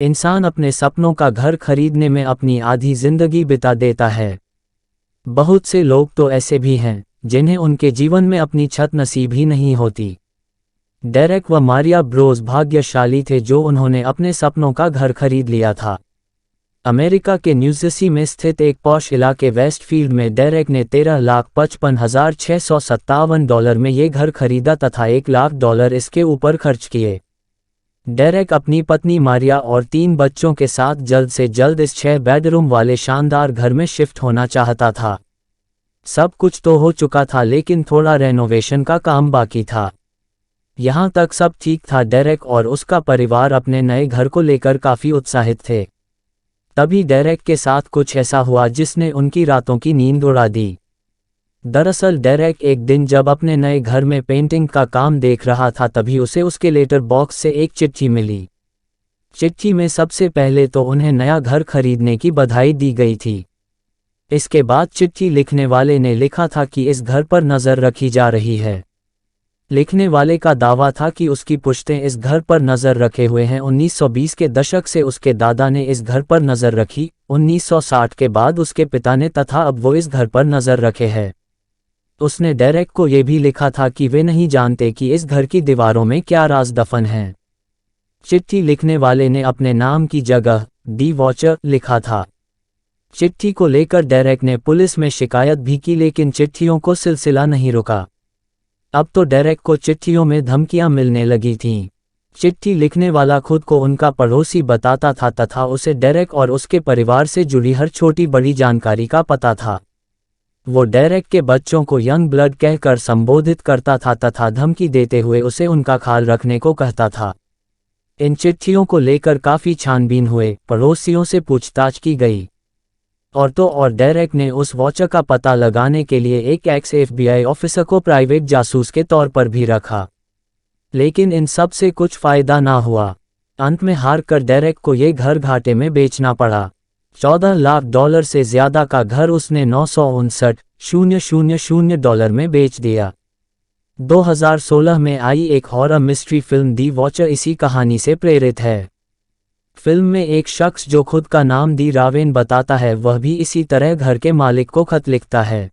इंसान अपने सपनों का घर खरीदने में अपनी आधी जिंदगी बिता देता है। बहुत से लोग तो ऐसे भी हैं जिन्हें उनके जीवन में अपनी छत नसीब ही नहीं होती। डेरेक व मारिया ब्रोस भाग्यशाली थे जो उन्होंने अपने सपनों का घर खरीद लिया था। अमेरिका के न्यूजर्सी में स्थित एक पॉश इलाके वेस्टफील्ड में डेरेक ने $13,55,657 में ये घर खरीदा तथा $1,00,000 इसके ऊपर खर्च किए। डेरेक अपनी पत्नी मारिया और 3 बच्चों के साथ जल्द से जल्द इस 6 बेडरूम वाले शानदार घर में शिफ्ट होना चाहता था। सब कुछ तो हो चुका था लेकिन थोड़ा रेनोवेशन का काम बाकी था। यहाँ तक सब ठीक था। डेरेक और उसका परिवार अपने नए घर को लेकर काफ़ी उत्साहित थे। तभी डेरेक के साथ कुछ ऐसा हुआ जिसने उनकी रातों की नींद उड़ा दी। दरअसल डेरेक एक दिन जब अपने नए घर में पेंटिंग का काम देख रहा था तभी उसे उसके लेटर बॉक्स से एक चिट्ठी मिली। चिट्ठी में सबसे पहले तो उन्हें नया घर खरीदने की बधाई दी गई थी। इसके बाद चिट्ठी लिखने वाले ने लिखा था कि इस घर पर नज़र रखी जा रही है। लिखने वाले का दावा था कि उसकी पुश्तें इस घर पर नज़र रखे हुए हैं। 1920 के दशक से उसके दादा ने इस घर पर नज़र रखी, 1960 के बाद उसके पिता ने तथा अब वो इस घर पर नज़र रखे है। उसने डेरेक को ये भी लिखा था कि वे नहीं जानते कि इस घर की दीवारों में क्या राज दफन है। चिट्ठी लिखने वाले ने अपने नाम की जगह डी वॉचर लिखा था। चिट्ठी को लेकर डेरेक ने पुलिस में शिकायत भी की लेकिन चिट्ठियों को सिलसिला नहीं रुका। अब तो डेरेक को चिट्ठियों में धमकियां मिलने लगी थीं। चिट्ठी लिखने वाला खुद को उनका पड़ोसी बताता था तथा उसे डेरेक और उसके परिवार से जुड़ी हर छोटी बड़ी जानकारी का पता था। वो डेरेक के बच्चों को यंग ब्लड कहकर संबोधित करता था तथा धमकी देते हुए उसे उनका ख्याल रखने को कहता था। इन चिट्ठियों को लेकर काफ़ी छानबीन हुए, पड़ोसियों से पूछताछ की गई और डेरेक ने उस वॉचर का पता लगाने के लिए एक एक्स FBI ऑफिसर को प्राइवेट जासूस के तौर पर भी रखा। लेकिन इन सब से कुछ फ़ायदा ना हुआ। अंत में हार कर डेरेक को ये घर घाटे में बेचना पड़ा। $14,00,000 से ज़्यादा का घर उसने $959,000 में बेच दिया। 2016 में आई एक हॉरर मिस्ट्री फिल्म दी वॉचर इसी कहानी से प्रेरित है। फिल्म में एक शख्स जो खुद का नाम दी रावेन बताता है वह भी इसी तरह घर के मालिक को खत लिखता है।